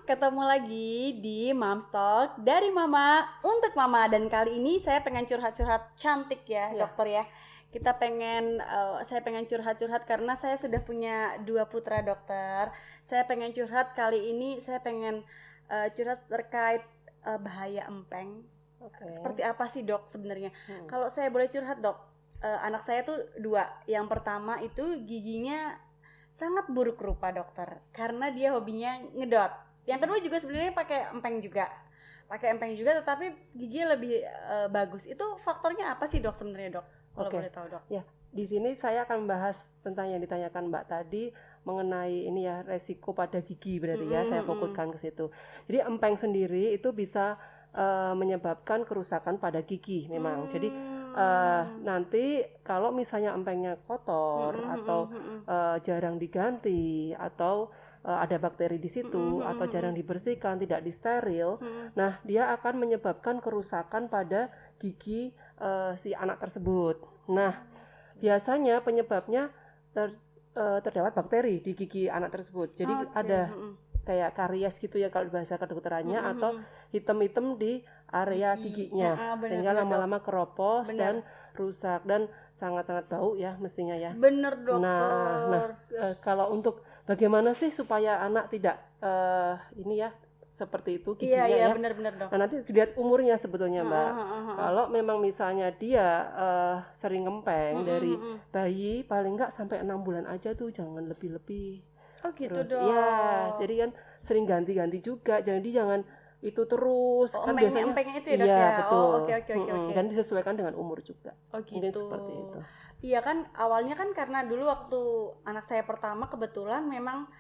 ketemu lagi di Mom's Talk dari Mama untuk Mama. Dan kali ini saya pengen curhat-curhat cantik ya, dokter ya. Saya pengen curhat-curhat karena saya sudah punya 2 putra dokter. Saya pengen curhat kali ini, saya pengen curhat terkait bahaya empeng. Seperti apa sih dok sebenarnya? Kalau saya boleh curhat dok, anak saya tuh 2. Yang pertama itu giginya sangat buruk rupa dokter, karena dia hobinya ngedot. Yang kedua juga sebenarnya pakai empeng juga, tetapi giginya lebih bagus. Itu faktornya apa sih dok sebenarnya dok? Kalau boleh tahu dok. Ya, di sini saya akan membahas tentang yang ditanyakan Mbak tadi mengenai ini ya, resiko pada gigi berarti ya. Saya fokuskan ke situ. Jadi empeng sendiri itu bisa menyebabkan kerusakan pada gigi memang. Jadi nanti kalau misalnya empengnya kotor atau jarang diganti atau ada bakteri di situ atau jarang dibersihkan, tidak disteril, nah dia akan menyebabkan kerusakan pada gigi si anak tersebut. Nah biasanya penyebabnya terdapat bakteri di gigi anak tersebut. Jadi ada kayak karies gitu ya kalau bahasa kedokterannya, atau hitam-hitam di area giginya, sehingga lama-lama keropos dan rusak dan sangat-sangat bau ya mestinya ya. Bener dokter. Nah kalau untuk bagaimana sih supaya anak tidak ini ya seperti itu giginya ya. Iya benar-benar dok. Nah nanti dilihat umurnya sebetulnya Mbak. Kalau memang misalnya dia sering ngempeng dari bayi, paling enggak sampai 6 bulan aja tuh, jangan lebih-lebih. Oh gitu Terus, dok. ya, jadi kan sering ganti-ganti juga. Jadi jangan itu terus. Oh, kan biasanya empengnya itu ya dok ya. Iya betul. Oh oke. Dan disesuaikan dengan umur juga. Oh gitu. Mungkin seperti itu. Iya kan awalnya kan karena dulu waktu anak saya pertama kebetulan memang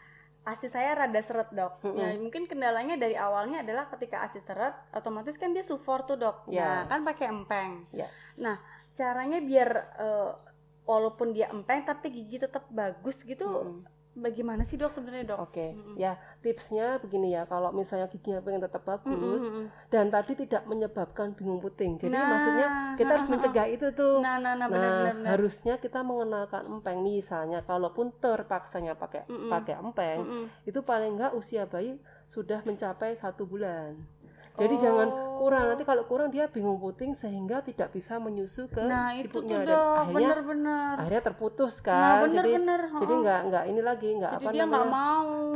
ASI saya rada seret dok. Ya mungkin kendalanya dari awalnya adalah ketika ASI seret, otomatis kan dia sufor tuh dok. Nah kan pakai empeng. Nah caranya biar walaupun dia empeng tapi gigi tetap bagus gitu. Bagaimana sih dok sebenarnya dok? Ya tipsnya begini ya, kalau misalnya giginya pengen tetap bagus dan tadi tidak menyebabkan bingung puting, jadi maksudnya kita harus mencegah itu tuh. Benar. Harusnya kita mengenalkan empeng, misalnya kalaupun terpaksanya pakai empeng, itu paling enggak usia bayi sudah mencapai 1 bulan. Jadi jangan kurang, nanti kalau kurang dia bingung puting sehingga tidak bisa menyusu ke ibunya, dan akhirnya terputus kan. Jadi nggak ini lagi, nggak jadi dia nggak mau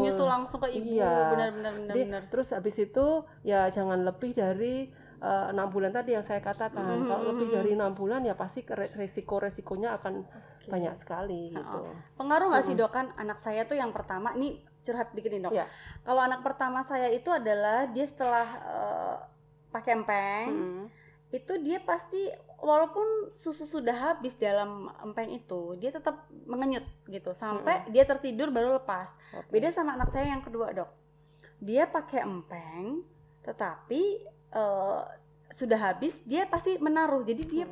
nyusu langsung ke ibu. Benar. Terus habis itu ya jangan lebih dari 6 bulan tadi yang saya katakan. Kalau lebih dari 6 bulan ya pasti resikonya akan banyak sekali gitu. Pengaruh nggak sih dok, kan anak saya tuh yang pertama ini curhat dikit nih dok. Kalau anak pertama saya itu adalah dia setelah pakai empeng, itu dia pasti walaupun susu sudah habis dalam empeng itu, dia tetap mengenyut gitu sampai dia tertidur baru lepas. Beda sama anak saya yang kedua dok. Dia pakai empeng tetapi sudah habis dia pasti menaruh. Jadi dia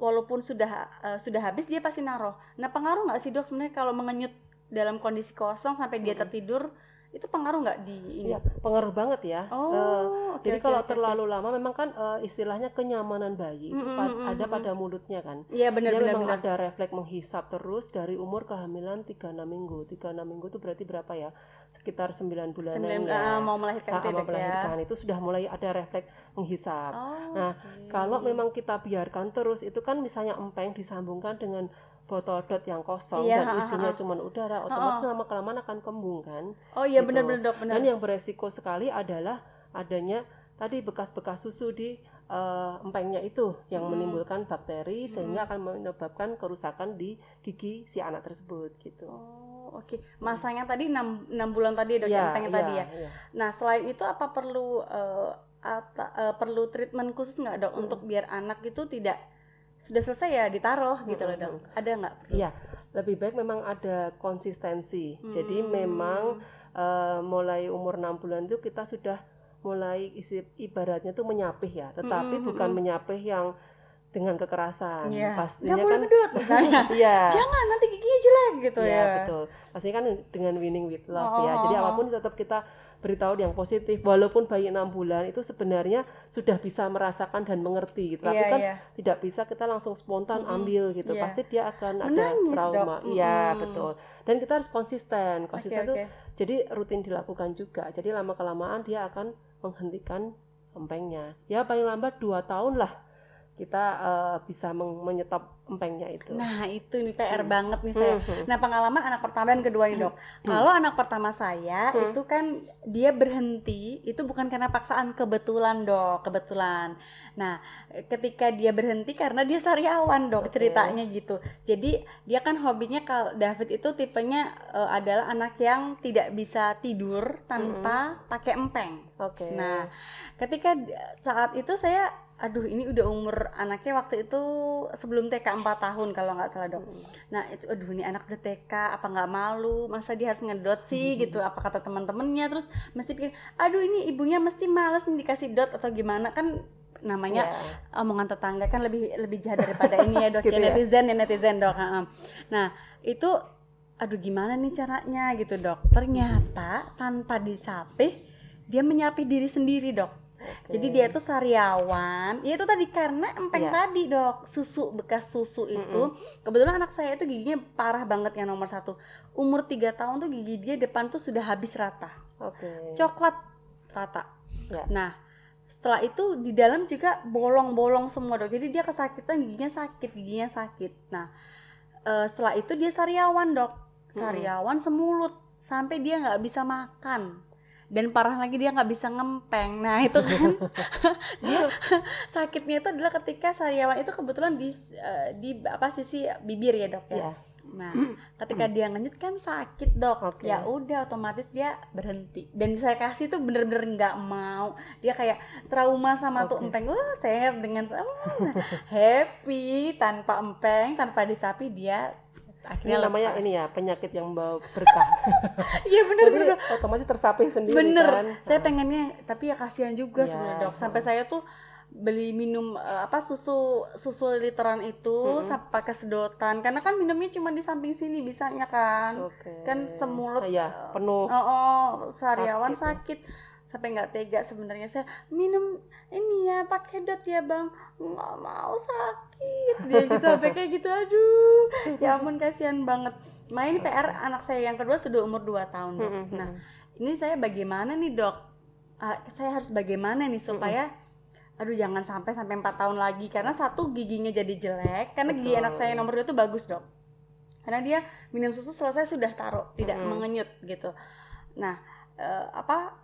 walaupun sudah habis dia pasti naruh. Nah pengaruh nggak sih dok sebenarnya kalau mengenyut dalam kondisi kosong sampai dia tertidur, itu pengaruh nggak di ini? Iya, pengaruh banget ya. Jadi kalau terlalu lama memang kan istilahnya kenyamanan bayi itu ada pada mulutnya kan. Iya benar. Ada refleks menghisap terus dari umur kehamilan 3-6 minggu. 3-6 minggu itu berarti berapa ya? Sekitar 9 bulanan ya. Mau melahirkan ya. Itu sudah mulai ada refleks menghisap. Kalau memang kita biarkan terus, itu kan misalnya empeng disambungkan dengan botol dot yang kosong dan isinya cuma udara, otomatis lama-kelamaan akan kembung kan. Benar dok. Dan yang beresiko sekali adalah adanya tadi bekas-bekas susu di empengnya itu yang menimbulkan bakteri sehingga akan menyebabkan kerusakan di gigi si anak tersebut gitu. Masanya tadi 6 bulan tadi dok, empengnya tadi ya. Nah selain itu apa perlu treatment khusus nggak dok untuk biar anak itu tidak sudah selesai ya ditaruh gitu loh dok? Ada nggak? Iya, lebih baik memang ada konsistensi. Jadi memang mulai umur 6 bulan itu kita sudah mulai ibaratnya tuh menyapih ya, tetapi bukan menyapih yang dengan kekerasan. Pastinya nggak boleh ngedut misalnya. Jangan nanti giginya jelek gitu ya. Betul. Pastinya kan dengan winning with love ya. Jadi apapun tetap kita beritahu yang positif. Walaupun bayi 6 bulan itu sebenarnya sudah bisa merasakan dan mengerti gitu. Tapi kan tidak bisa kita langsung spontan ambil gitu. Pasti dia akan ada trauma. Iya, betul. Dan kita harus konsisten. Konsisten tuh jadi rutin dilakukan juga. Jadi lama-kelamaan dia akan menghentikan empengnya. Ya paling lambat 2 tahun lah kita bisa menyetop empengnya itu. Nah itu nih PR banget nih saya. Nah pengalaman anak pertama dan kedua nih dok. Kalau anak pertama saya itu kan dia berhenti itu bukan karena paksaan, kebetulan dok, kebetulan. Nah ketika dia berhenti karena dia sariawan dok, ceritanya gitu. Jadi dia kan hobinya, kalau David itu tipenya adalah anak yang tidak bisa tidur tanpa pakai empeng. Nah ketika saat itu saya ini udah umur anaknya waktu itu sebelum TK 4 tahun kalau nggak salah dok. Nah itu ini anak udah TK, apa nggak malu, masa dia harus ngedot sih gitu, apa kata teman-temannya, terus mesti pikir ini ibunya mesti males nih dikasih dot atau gimana, kan namanya omongan tetangga kan lebih jahat daripada ini ya dok. Gitu netizen dok. Nah itu gimana nih caranya gitu dok, ternyata tanpa disapih dia menyapih diri sendiri dok. Jadi dia tuh sariawan, ya itu tadi karena empeng tadi dok, bekas susu itu. Kebetulan anak saya itu giginya parah banget yang nomor 1. Umur 3 tahun tuh gigi dia depan tuh sudah habis rata, coklat rata. Nah setelah itu di dalam juga bolong-bolong semua dok, jadi dia kesakitan, giginya sakit. Nah setelah itu dia sariawan dok, sariawan semulut sampai dia nggak bisa makan. Dan parah lagi dia nggak bisa ngempeng. Nah itu kan dia sakitnya itu adalah ketika sariawan itu kebetulan di sisi bibir ya dok ya. Nah ketika dia ngenyut kan sakit dok. Ya udah otomatis dia berhenti. Dan saya kasih tuh bener-bener nggak mau. Dia kayak trauma sama tuh empeng. Saya dengan happy tanpa empeng, tanpa disapi dia akhirnya ini namanya ini ya penyakit yang membawa berkah. Iya benar. Otomatis tersapih sendiri. Bener. Kan. Saya pengennya, tapi ya kasihan juga sebenarnya dok. Sampai saya tuh beli minum susu literan itu pakai sedotan, karena kan minumnya cuma di samping sini bisanya kan. Kan semulut penuh. Sariawan sakit. Sampai nggak tega sebenarnya saya minum ini ya pakai dot ya bang, nggak mau sakit dia gitu, sampai kayak gitu. Ya ampun kasihan banget. Ini PR anak saya yang kedua sudah umur 2 tahun dok. Nah ini saya bagaimana nih dok, saya harus bagaimana nih supaya jangan sampai 4 tahun lagi, karena satu giginya jadi jelek, karena gigi anak saya nomor 2 itu bagus dok, karena dia minum susu selesai sudah taruh, tidak mengenyut gitu. Nah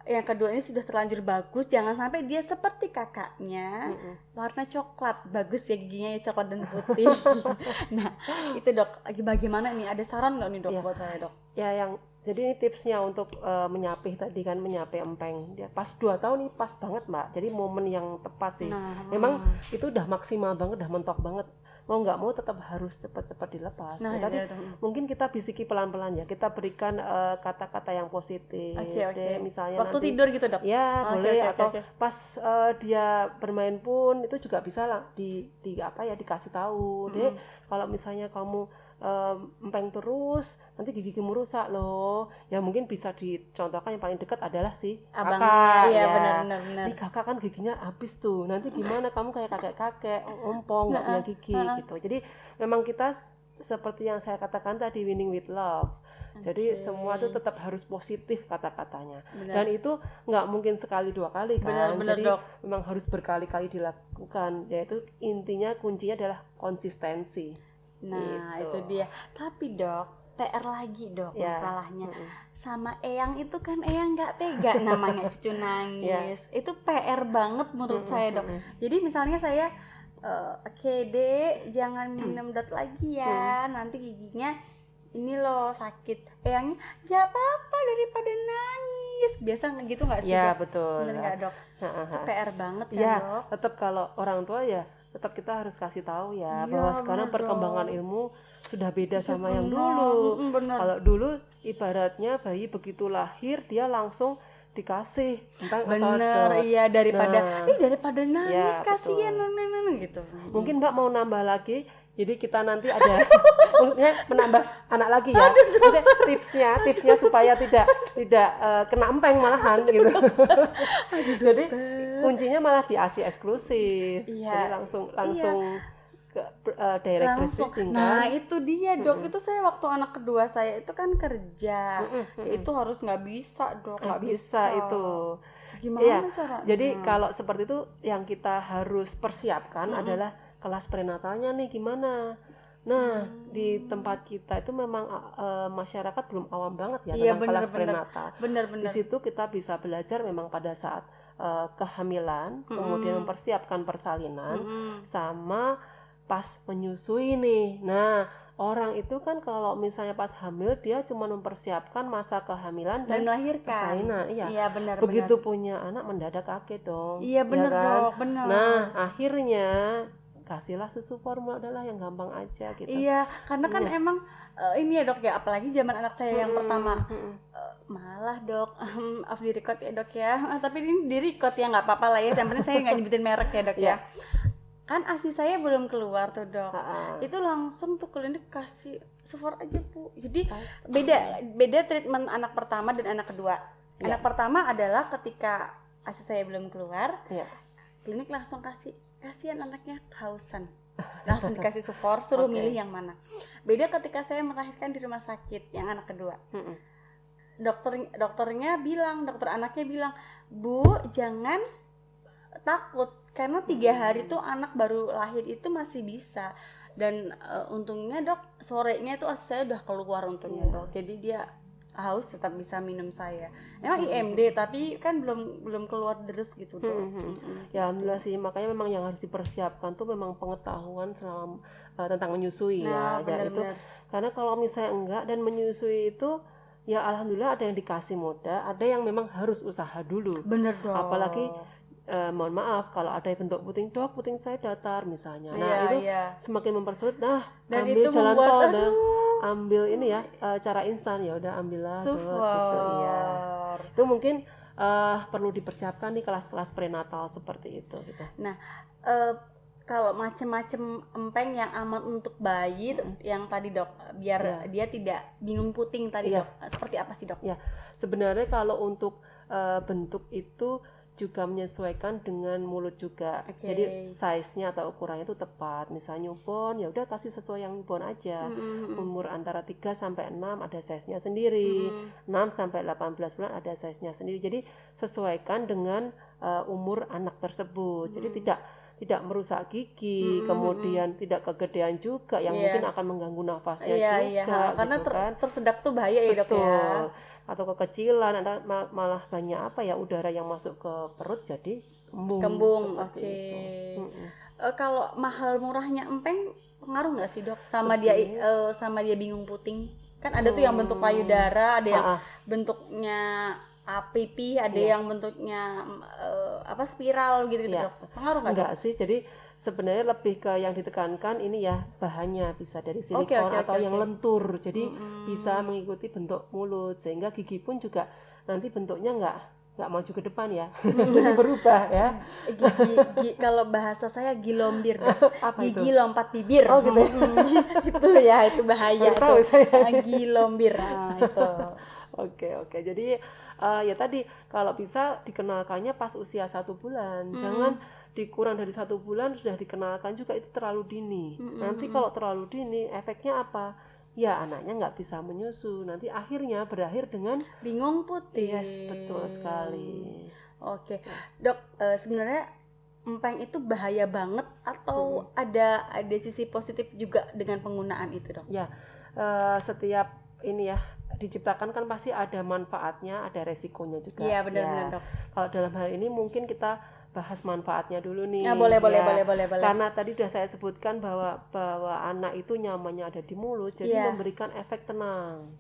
yang kedua ini sudah terlanjur bagus, jangan sampai dia seperti kakaknya warna coklat, bagus ya giginya ya coklat dan putih. Nah itu dok, bagaimana nih, ada saran nggak nih dok buat saya dok? Jadi ini tipsnya untuk menyapih tadi kan, menyapih empeng dia pas 2 tahun ini pas banget mbak, jadi momen yang tepat sih. Memang itu udah maksimal banget, udah mentok banget, mau nggak mau tetap harus cepat-cepat dilepas. Tapi mungkin kita bisiki pelan-pelan ya, kita berikan kata-kata yang positif. Misalnya waktu nanti, tidur gitu dok? Ya boleh. Atau pas dia bermain pun itu juga bisa lah dikasih tahu. Dek, kalau misalnya kamu empeng terus nanti gigimu rusak loh. Ya mungkin bisa dicontohkan yang paling dekat adalah si kakak. Iya benar. Nih kakak kan giginya habis tuh, nanti gimana kamu kayak kakek-kakek ompong nggak punya gigi gitu. Jadi memang kita seperti yang saya katakan tadi, winning with love. Jadi semua itu tetap harus positif kata-katanya. Dan itu nggak mungkin sekali 2 kali kan. Jadi memang harus berkali-kali dilakukan. Yaitu intinya kuncinya adalah konsistensi. Nah itu dia. Tapi dok, PR lagi dok masalahnya sama Eyang itu kan, Eyang nggak tega namanya cucu nangis. Itu PR banget menurut saya dok. Jadi misalnya saya Dek jangan minum dot lagi ya, nanti giginya ini loh sakit. Eyangnya nggak apa-apa daripada nangis, biasa gitu nggak sih? Ya betul. Bener nggak dok? Itu PR banget kan dok. Tetap kalau orang tua ya tetap kita harus kasih tahu bahwa sekarang perkembangan ilmu sudah beda sama yang dulu. Kalau dulu ibaratnya bayi begitu lahir dia langsung dikasih daripada nangis kasihan gitu. Mungkin Mbak mau nambah lagi, Jadi kita nanti ada maksudnya menambah anak lagi ya. Maksudnya tipsnya supaya tidak kena empeng malahan gitu. Jadi kuncinya malah di ASI eksklusif. Jadi langsung ke direct breastfeeding kan. Nah itu dia dok, itu saya waktu anak kedua saya itu kan kerja, itu harus nggak bisa dok, nggak bisa itu. Gimana caranya? Jadi kalau seperti itu yang kita harus persiapkan adalah kelas prenatalnya nih gimana. Nah di tempat kita itu memang masyarakat belum awam banget ya tentang kelas prenatal. Bener. Di situ kita bisa belajar memang pada saat kehamilan, kemudian mempersiapkan persalinan, sama pas menyusui nih. Nah orang itu kan kalau misalnya pas hamil dia cuma mempersiapkan masa kehamilan dan melahirkan persalinan. Iya benar. Begitu punya anak mendadak kaget dong. Iya benar kan? Dok, benar. Nah akhirnya kasihlah susu formula adalah yang gampang aja gitu. Iya karena kan emang ini ya dok ya, apalagi zaman anak saya yang pertama malah dok off di record ya dok ya, tapi ini di record ya nggak apa-apa lah ya, yang penting saya nggak nyebutin merek ya dok ya. Kan ASI saya belum keluar tuh dok, itu langsung tuh klinik kasih sufor aja bu. Jadi beda treatment anak pertama dan anak kedua. Anak pertama adalah ketika ASI saya belum keluar, klinik langsung kasihan anaknya kehausan, langsung dikasih sufor, suruh milih yang mana. Beda ketika saya melahirkan di rumah sakit yang anak kedua, dokter anaknya bilang, bu jangan takut karena 3 hari tuh anak baru lahir itu masih bisa, dan untungnya dok sorenya tuh saya udah keluar untungnya dok, jadi dia haus tetap bisa minum saya. Emang IMD tapi kan belum keluar deres gitu dok. Ya alhamdulillah sih, makanya memang yang harus dipersiapkan tuh memang pengetahuan selama tentang menyusui itu karena kalau misalnya enggak dan menyusui itu ya alhamdulillah ada yang dikasih mudah, ada yang memang harus usaha dulu. Bener dok. Apalagi mohon maaf kalau ada bentuk puting saya datar misalnya. Nah itu semakin mempersulit. Nah dan ambil itu jalan tol dan ambil ini ya cara instan, ya udah ambillah gitu ya. Itu mungkin perlu dipersiapkan nih kelas-kelas prenatal seperti itu gitu. Nah kalau macem-macem empeng yang aman untuk bayi yang tadi dok, biar dia tidak bingung puting tadi dok, seperti apa sih dok? Ya sebenarnya kalau untuk bentuk itu juga menyesuaikan dengan mulut juga. Jadi size-nya atau ukurannya itu tepat. Misalnya newborn ya udah kasih sesuai yang newborn aja. Umur antara 3 sampai 6 ada size-nya sendiri. 6 sampai 18 bulan ada size-nya sendiri. Jadi sesuaikan dengan umur anak tersebut. Jadi tidak merusak gigi, kemudian tidak kegedean juga yang mungkin akan mengganggu nafasnya juga. Karena gitu kan. tersedak tuh bahaya ya dok ya. Atau kekecilan, atau malah banyak udara yang masuk ke perut jadi kembung. Kalau mahal murahnya empeng pengaruh nggak sih dok sama dia bingung puting? Kan ada tuh yang bentuk payudara, ada yang bentuknya pipi, ada yang bentuknya spiral gitu dok. Pengaruh nggak? Enggak sih, jadi sebenarnya lebih ke yang ditekankan ini ya bahannya bisa dari silikon atau yang lentur, jadi bisa mengikuti bentuk mulut sehingga gigi pun juga nanti bentuknya nggak maju ke depan ya. Jadi berubah ya. Gigi kalau bahasa saya gilombir, gigi lompat bibir. Gitu ya. Itu ya, itu bahaya tuh. Gilombir. Nah itu. Oke. Jadi ya tadi kalau bisa dikenalkannya pas usia 1 bulan, jangan dikurang dari 1 bulan sudah dikenalkan juga, itu terlalu dini. Nanti kalau terlalu dini efeknya apa? Ya anaknya nggak bisa menyusu, nanti akhirnya berakhir dengan bingung puting. Yes, betul sekali. Oke. Dok, sebenarnya empeng itu bahaya banget atau ada sisi positif juga dengan penggunaan itu dok? Ya, setiap ini ya diciptakan kan pasti ada manfaatnya, ada resikonya juga. Iya benar dok. Kalau dalam hal ini mungkin kita bahas manfaatnya dulu nih. Boleh. Karena tadi sudah saya sebutkan bahwa anak itu nyamannya ada di mulut, jadi memberikan efek tenang,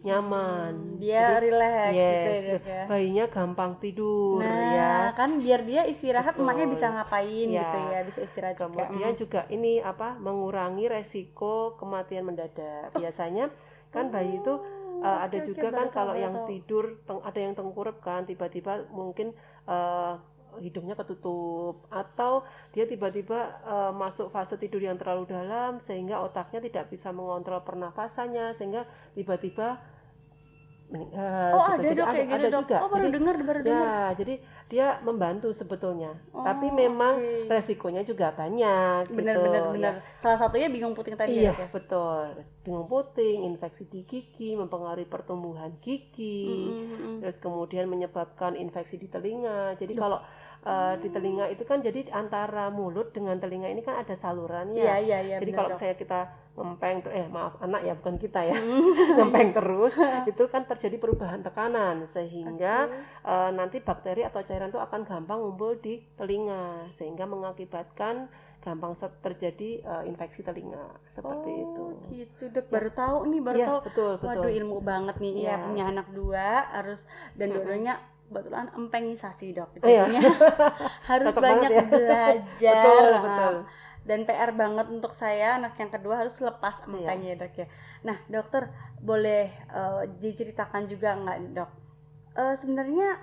nyaman. Dia relax gitu ya. Bayinya gampang tidur ya. Kan biar dia istirahat, emaknya bisa ngapain gitu ya, bisa istirahat juga. Kemudian juga ini mengurangi resiko kematian mendadak. Biasanya kan bayi itu ada juga kan kalau yang tidur ada yang tengkurap kan, tiba-tiba mungkin hidungnya ketutup, atau dia tiba-tiba masuk fase tidur yang terlalu dalam sehingga otaknya tidak bisa mengontrol pernafasannya sehingga tiba-tiba meninggal Oh gitu. ada Jadi dok kayak gitu ada dok. juga. Oh baru Jadi dengar ya, jadi dia membantu sebetulnya. Oh, Tapi memang oke. resikonya juga banyak Benar gitu benar ya. benar. Salah satunya bingung puting tadi ya Iya, dok ya. betul. Bingung puting, infeksi di gigi, mempengaruhi pertumbuhan gigi, Mm-mm. terus kemudian menyebabkan infeksi di telinga. Jadi Duh. kalau di telinga itu kan jadi antara mulut dengan telinga ini kan ada salurannya. Iya iya iya Jadi benar kalau dok. misalnya kita ngempeng, maaf anak ya bukan kita ya, Mm. ngempeng terus, itu kan terjadi perubahan tekanan sehingga Oke. nanti bakteri atau cairan itu akan gampang ngumpul di telinga sehingga mengakibatkan gampang terjadi infeksi telinga seperti itu. Oh gitu dok, baru tahu nih, baru Iya, tahu. betul, betul. Waduh ilmu banget nih. Iya Iya. punya anak 2 harus dan Mm-mm. dua-duanya kebetulan empengisasi dok. Iya. Jadinya harus Cocok banyak banget ya. belajar. Betul, Nah, betul. dan PR banget untuk saya anak yang kedua harus lepas empeng ya dok ya. Nah dokter boleh diceritakan juga nggak dok? Sebenarnya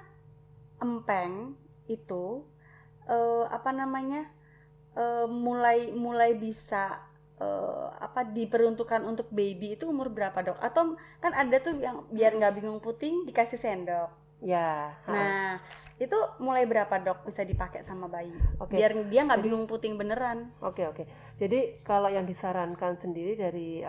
empeng itu apa namanya mulai bisa diperuntukkan untuk baby itu umur berapa dok? Atau kan ada tuh yang biar nggak bingung puting dikasih sendok. Ya. Nah itu mulai berapa dok bisa dipakai sama bayi? Oke. Biar dia nggak Jadi- bingung puting beneran. Oke. Jadi kalau yang disarankan sendiri dari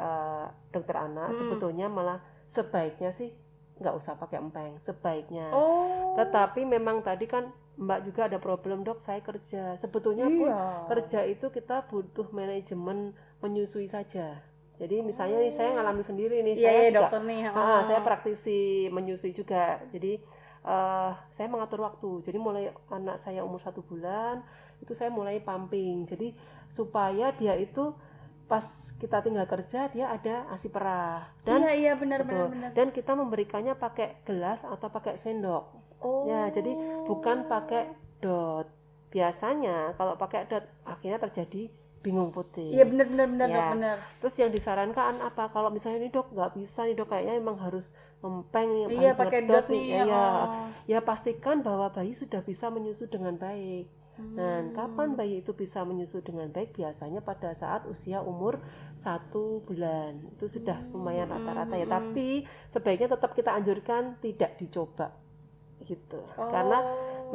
dokter anak sebetulnya malah sebaiknya sih nggak usah pakai empeng, sebaiknya. Oh. Tetapi memang tadi kan Mbak juga ada problem dok, saya kerja. Sebetulnya pun Iya. kerja itu kita butuh manajemen menyusui saja. Jadi misalnya nih saya ngalami sendiri nih, Iya saya iya juga dokter nih. saya praktisi menyusui juga. Jadi saya mengatur waktu. Jadi mulai anak saya umur 1 bulan itu saya mulai pumping. Jadi supaya dia itu pas kita tinggal kerja dia ada ASI perah dan Iya benar. dan kita memberikannya pakai gelas atau pakai sendok. Oh. Ya, jadi bukan pakai dot. Biasanya kalau pakai dot akhirnya terjadi bingung puting. Iya benar Ya. dok benar. Terus yang disarankan apa? Kalau misalnya nih dok nggak bisa nih dok, kayaknya emang harus empeng nih, Iya harus pakai ngedot dot nih. ya pastikan bahwa bayi sudah bisa menyusu dengan baik. Dan kapan bayi itu bisa menyusu dengan baik? Biasanya pada saat usia umur 1 bulan. Itu sudah lumayan rata-rata ya. Tapi sebaiknya tetap kita anjurkan tidak dicoba gitu. Karena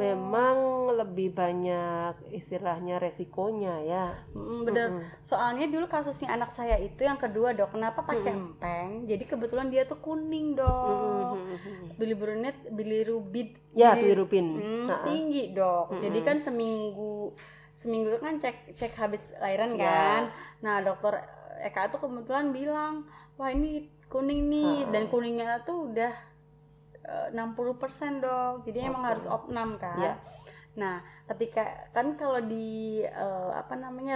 memang lebih banyak istilahnya resikonya ya. Bener. Soalnya dulu kasusnya anak saya itu yang kedua dok, kenapa pakai empeng? Jadi kebetulan dia tuh kuning dok. Bilirubin Ya, bilirubin. tinggi dok. Jadi kan seminggu kan cek habis lahiran Ya. kan. Nah dokter Eka tuh kebetulan bilang, wah ini kuning nih, dan kuningnya tuh udah 60% dok. Jadi emang harus opnam kan. Ya. Nah ketika kan kalau di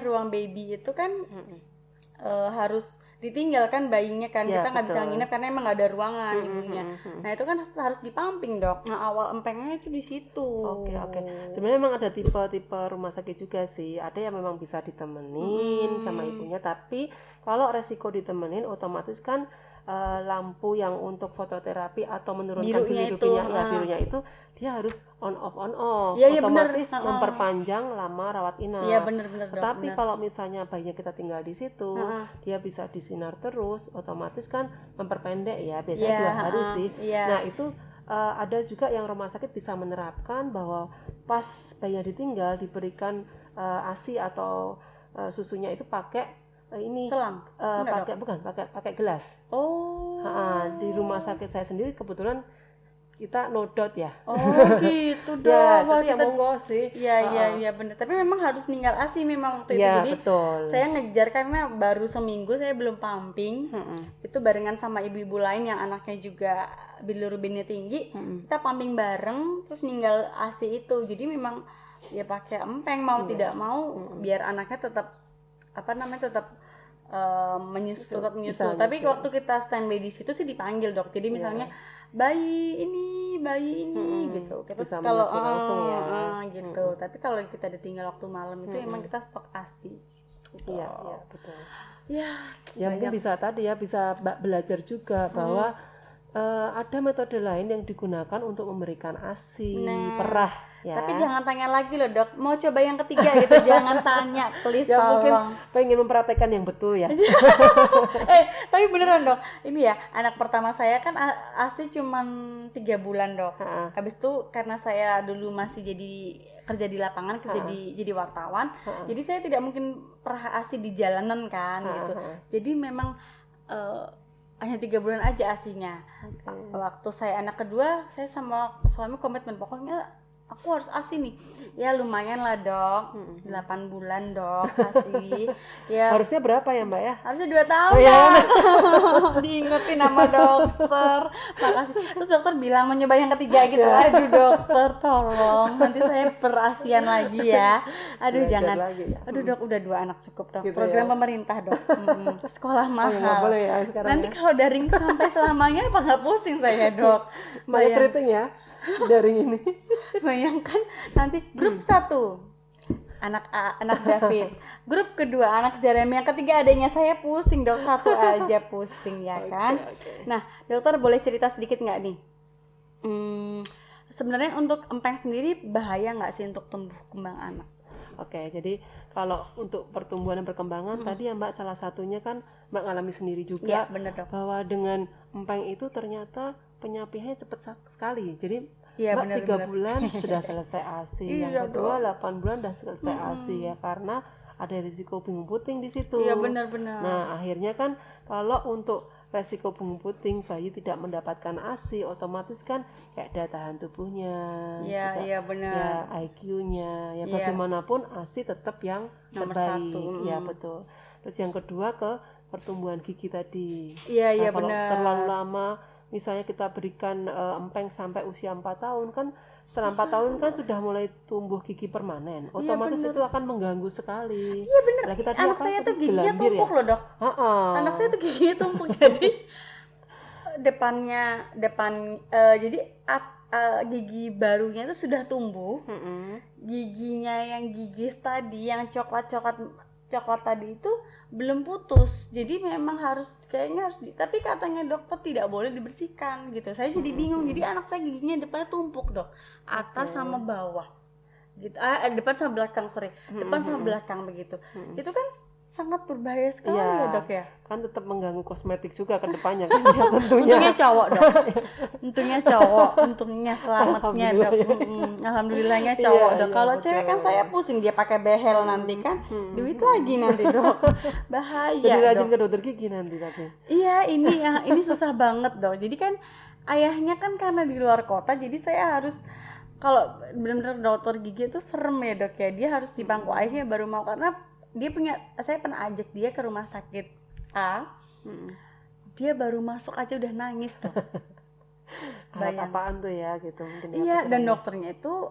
ruang baby itu kan harus ditinggalkan bayinya kan, Ya, kita nggak bisa betul. nginep karena emang nggak ada ruangan ibunya. Nah itu kan harus dipumping dok. Nah awal empengnya itu di situ. Oke. Sebenarnya memang ada tipe-tipe rumah sakit juga sih. Ada yang memang bisa ditemenin sama ibunya, tapi kalau resiko ditemenin otomatis kan lampu yang untuk fototerapi atau menurunkan birunya itu dia harus on off. Iya, otomatis bener. memperpanjang lama rawat inap. Iya bener dok. Tetapi kalau misalnya bayinya kita tinggal di situ, dia bisa disinar terus, otomatis kan memperpendek ya, biasanya 2 hari sih. Nah itu ada juga yang rumah sakit bisa menerapkan bahwa pas bayinya ditinggal diberikan ASI atau susunya itu pakai selang. pakai gelas. Oh. Di rumah sakit saya sendiri kebetulan kita no dot ya. Oh gitu dok. Ya, Wah, tapi ya monggo sih. Iya bener. Tapi memang harus ninggal ASI memang waktu itu. Ya, Jadi betul. saya ngejar karena baru seminggu saya belum pumping. Itu barengan sama ibu-ibu lain yang anaknya juga bilirubinnya tinggi. Kita pumping bareng terus ninggal ASI itu. Jadi memang ya pakai empeng mau tidak mau biar anaknya tetap menyusul. Tapi waktu kita standby di situ sih dipanggil dok. Jadi misalnya bayi ini gitu. Kita bisa kalau menyusul langsung ya. gitu. Tapi kalau kita ditinggal waktu malam itu emang kita stok ASI. Iya, betul. Ya, Ya mungkin bisa tadi ya bisa belajar juga bahwa Ada metode lain yang digunakan untuk memberikan ASI, Nah, perah ya. tapi jangan tanya lagi loh dok, mau coba yang ketiga gitu, jangan tanya, please Ya mungkin tolong. pengen mempraktekkan yang betul ya. Tapi beneran dok, ini ya anak pertama saya kan ASI cuman 3 bulan dok. Ha-ha. Habis itu karena saya dulu masih kerja di lapangan, jadi wartawan, jadi saya tidak mungkin perah ASI di jalanan kan gitu. Jadi memang hanya 3 bulan aja ASInya. Waktu saya anak kedua, saya sama suami komitmen pokoknya aku harus ASI nih. Ya lumayan lah dok, 8 bulan dok ASI. Ya Harusnya berapa ya Mbak ya? harusnya 2 tahun Oh, ya. Dok. Diingetin sama dokter. Makasih. Terus dokter bilang mau nyoba yang ketiga gitu. Aduh dokter tolong, nanti saya perasian lagi ya. Aduh Belajar jangan. lagi ya. Aduh dok udah 2 anak cukup dok. Gitu Program ya. pemerintah dok. Sekolah Oh, ya, nggak mahal. boleh ya sekarang Nanti ya. kalau daring sampai selamanya apa nggak pusing saya dok? Banyak rating ya daring ini. Bayangkan nanti grup 1 anak anak David, grup kedua anak Jeremy, yang ketiga adanya saya pusing dok, 1 aja pusing ya kan. Oke. Nah dokter boleh cerita sedikit nggak nih? Sebenarnya untuk empeng sendiri bahaya nggak sih untuk tumbuh kembang anak? Oke, jadi kalau untuk pertumbuhan dan perkembangan tadi ya Mbak, salah satunya kan Mbak ngalami sendiri juga Iya bener dok. bahwa dengan empeng itu ternyata penyapiannya cepat sekali. Jadi Iya Mbak bener 3 bulan sudah selesai ASI, Iya, yang kedua 8 bulan sudah selesai ASI ya, karena ada risiko bingung puting di situ. Iya benar-benar. Nah, akhirnya kan kalau untuk resiko bingung puting bayi tidak mendapatkan ASI, otomatis kan kayak daya tahan tubuhnya, Iya juga iya benar. ya IQ-nya, ya Iya. bagaimanapun ASI tetap yang Nomor terbaik. 1. Ya betul. Terus yang kedua ke pertumbuhan gigi tadi. Iya iya Kalau benar. terlalu lama, misalnya kita berikan empeng sampai usia 4 tahun kan, setelah 4 tahun kan sudah mulai tumbuh gigi permanen. Otomatis bener. itu akan mengganggu sekali. Iya bener. Lagi tadi Anak apa saya tadi? tuh giginya Gelambir tumpuk ya? loh dok. Ha-ha. Anak saya tuh giginya tumpuk jadi jadi gigi barunya itu sudah tumbuh. Mm-mm. Giginya yang gigis tadi yang coklat tadi itu belum putus, jadi memang kayaknya harus tapi katanya dokter tidak boleh dibersihkan gitu. Saya jadi bingung, jadi anak saya giginya depannya tumpuk dok, atas sama bawah gitu, depan sama belakang depan sama belakang begitu. Itu kan sangat berbahaya sekali ya dok ya. Kan tetap mengganggu kosmetik juga ke depannya kan ya, tentunya. Untungnya cowok dok, untungnya selamatnya dok. Alhamdulillahnya cowok Iya, dok. iya, Kalau betul. cewek kan saya pusing, dia pakai behel nanti kan, duit lagi nanti dok, bahaya Jadi dok. rajin ke dokter gigi nanti tapi. Iya ini susah banget dok. Jadi kan ayahnya kan karena di luar kota, jadi saya harus kalau benar-benar dokter gigi itu serem ya dok ya. Dia harus di bangku ayahnya baru mau, karena saya pernah ajak dia ke rumah sakit A. Dia baru masuk aja udah nangis dok. Alat apaan tuh ya gitu mungkin. Iya, ya, dan dokternya itu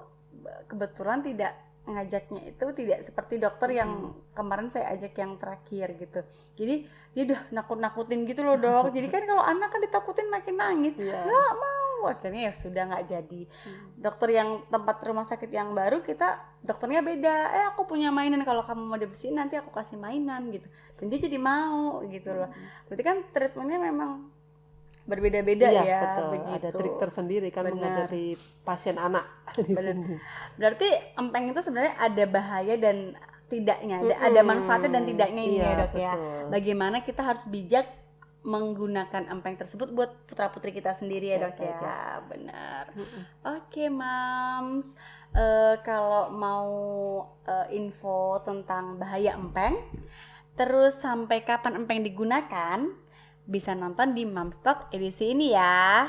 kebetulan tidak ngajaknya itu tidak seperti dokter yang kemarin saya ajak yang terakhir gitu. Jadi dia udah nakut-nakutin gitu loh dok. Jadi kan kalau anak kan ditakutin makin nangis. Iya. Nggak mau, akhirnya ya sudah nggak jadi. Dokter yang tempat rumah sakit yang baru dokternya beda. Aku punya mainan, kalau kamu mau dibersihin nanti aku kasih mainan gitu. Dan dia jadi mau gitu loh. Berarti kan treatmentnya memang berbeda-beda iya, ya, betul. begitu. Ada trik tersendiri kan Benar. menghadapi pasien anak di Benar. sini. Berarti empeng itu sebenarnya ada bahaya dan tidaknya, ada manfaatnya dan tidaknya ini Iya, ya dok ya. betul. Bagaimana kita harus bijak menggunakan empeng tersebut buat putra-putri kita sendiri ya dok Oke, ya. Benar. Oke mams, kalau mau info tentang bahaya empeng, terus sampai kapan empeng digunakan, bisa nonton di Momstock edisi ini ya.